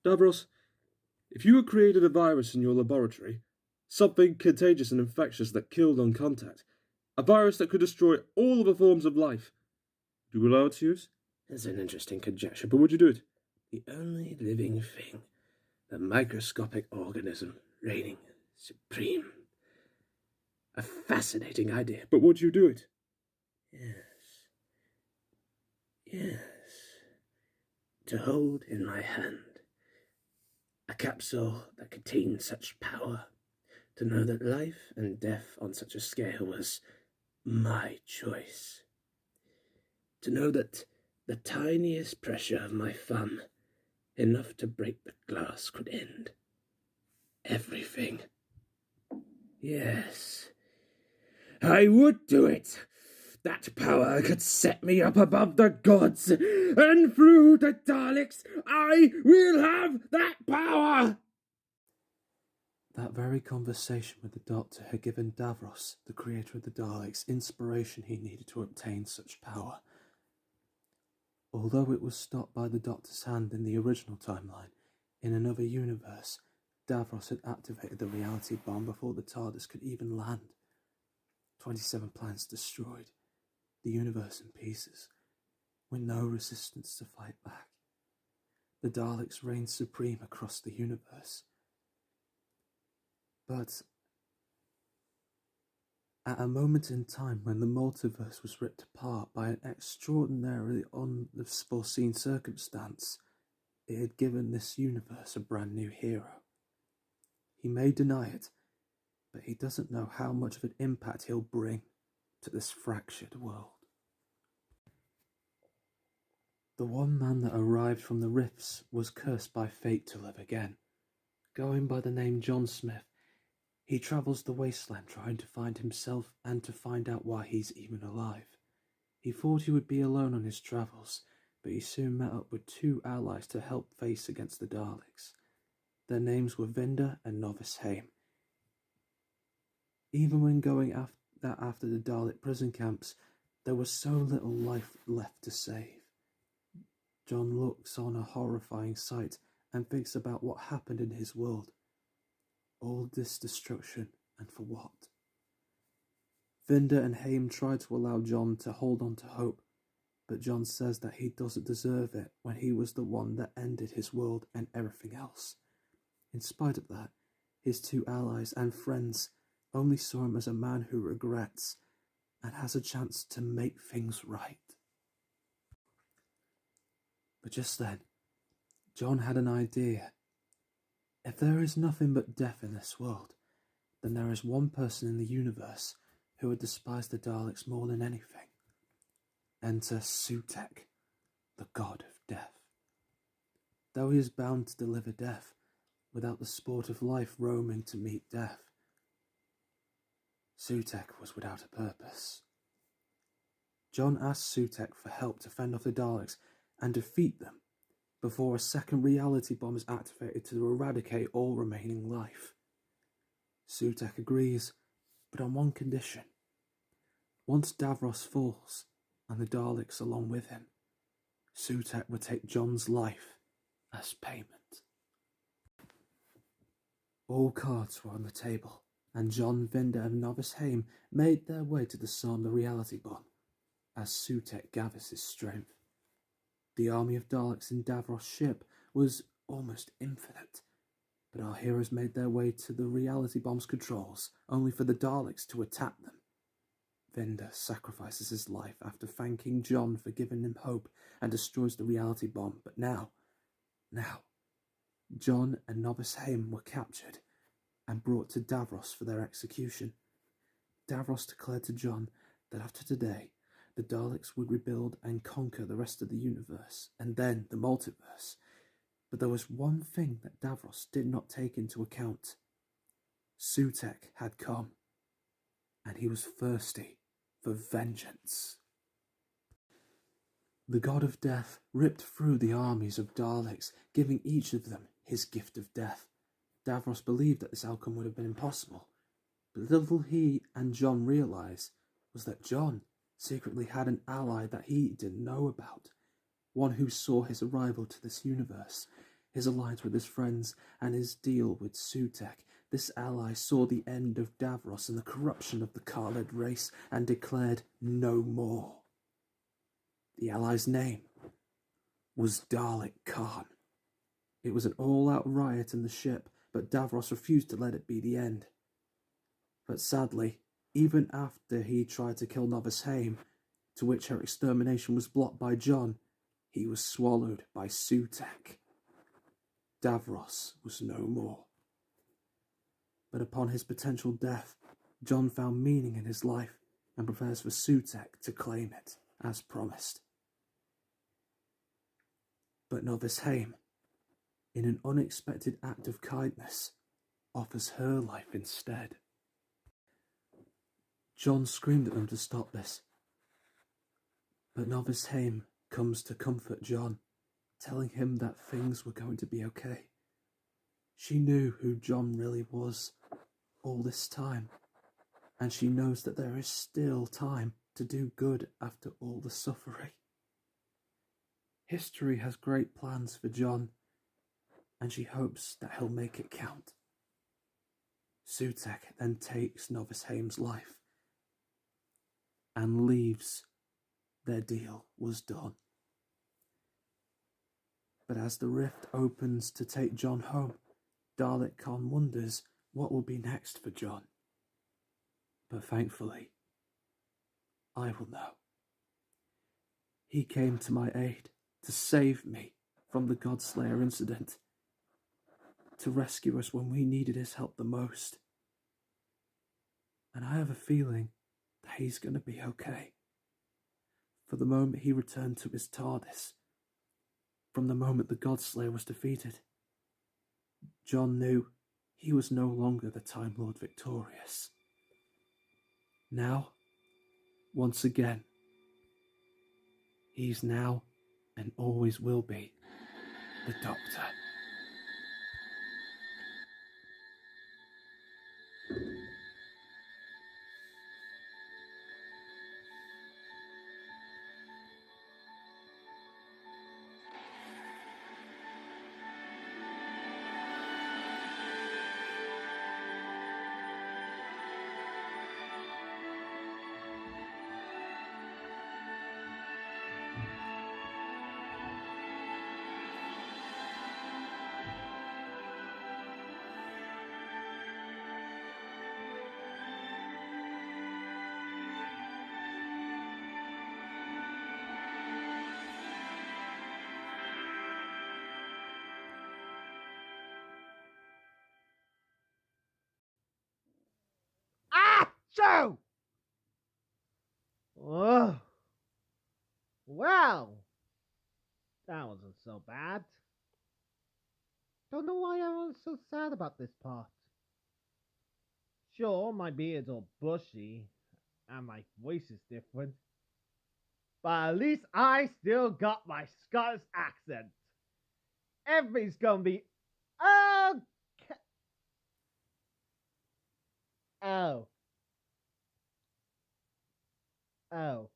Davros, if you had created a virus in your laboratory, something contagious and infectious that killed on contact, a virus that could destroy all other forms of life, do you allow its use? It's an interesting conjecture, But would you do it? the only living thing, the microscopic organism reigning supreme. A fascinating idea. But would you do it? Yes. To hold in my hand a capsule that contained such power, to know that life and death on such a scale was my choice. To know that the tiniest pressure of my thumb, enough to break the glass, could end everything. Yes, I would do it. That power could set me up above the gods, and through the Daleks, I will have that power! That very conversation with the Doctor had given Davros, the creator of the Daleks, inspiration he needed to obtain such power. Although it was stopped by the Doctor's hand in the original timeline, in another universe, Davros had activated the reality bomb before the TARDIS could even land. 27 planets destroyed, the universe in pieces, with no resistance to fight back. The Daleks reigned supreme across the universe. But at a moment in time when the multiverse was ripped apart by an extraordinarily unforeseen circumstance, it had given this universe a brand new hero. He may deny it, but he doesn't know how much of an impact he'll bring to this fractured world. The one man that arrived from the rifts was cursed by fate to live again. Going by the name John Smith, he travels the wasteland trying to find himself and to find out why he's even alive. He thought he would be alone on his travels, but he soon met up with two allies to help face against the Daleks. Their names were Vinda and Novice Haim. Even when going after the Dalek prison camps, there was so little life left to save. John looks on a horrifying sight and thinks about what happened in his world. All this destruction, and for what? Vinda and Haim try to allow John to hold on to hope, but John says that he doesn't deserve it when he was the one that ended his world and everything else. In spite of that, his two allies and friends only saw him as a man who regrets and has a chance to make things right. But just then, John had an idea. If there is nothing but death in this world, then there is one person in the universe who would despise the Daleks more than anything. Enter Sutekh, the god of death. Though he is bound to deliver death, without the sport of life roaming to meet death, Sutekh was without a purpose. John asked Sutekh for help to fend off the Daleks and defeat them before a second reality bomb is activated to eradicate all remaining life. Sutekh agrees, but on one condition. Once Davros falls, and the Daleks along with him, Sutekh would take John's life as payment. All cards were on the table, and John, Vinda and Novice Haim made their way to disarm the reality bomb, as Sutekh gathers his strength. The army of Daleks in Davros' ship was almost infinite, but our heroes made their way to the reality bomb's controls, only for the Daleks to attack them. Vinda sacrifices his life after thanking John for giving him hope and destroys the reality bomb, but now, John and Novice Haim were captured and brought to Davros for their execution. Davros declared to John that after today, the Daleks would rebuild and conquer the rest of the universe, and then the multiverse. But there was one thing that Davros did not take into account. Sutekh had come, and he was thirsty for vengeance. The god of death ripped through the armies of Daleks, giving each of them his gift of death. Davros believed that this outcome would have been impossible, but little he and John realized was that John secretly had an ally that he didn't know about, one who saw his arrival to this universe his alliance with his friends, and his deal with Sutek, this ally saw the end of Davros and the corruption of the Kaled race and declared no more. The ally's name was Dalek Khan. It was an all-out riot in the ship, but Davros refused to let it be the end. But sadly, even after he tried to kill Novice Haim, to which her extermination was blocked by John, he was swallowed by Sutek. Davros was no more. But upon his potential death, John found meaning in his life and prepares for Sutek to claim it, as promised. But Novice Haim, in an unexpected act of kindness, offers her life instead. John screamed at them to stop this, but Novice Haim comes to comfort John, telling him that things were going to be okay. She knew who John really was all this time, and she knows that there is still time to do good after all the suffering. History has great plans for John, and she hopes that he'll make it count. Sutek then takes Novice Haim's life and leaves. Their deal was done. But as the rift opens to take John home, Dalek Khan wonders what will be next for John. But thankfully, I will know. He came to my aid to save me from the Godslayer incident, to rescue us when we needed his help the most. And I have a feeling that he's going to be okay. For the moment he returned to his TARDIS, from the moment the Godslayer was defeated, John knew he was no longer the Time Lord victorious. Now, once again, he's now and always will be the Doctor. Achoo! Oh. Well, that wasn't so bad. Don't know why everyone's so sad about this part. Sure, my beard's all bushy, and my voice is different. But at least I still got my Scottish accent. Everything's gonna be okay. Oh. Oh.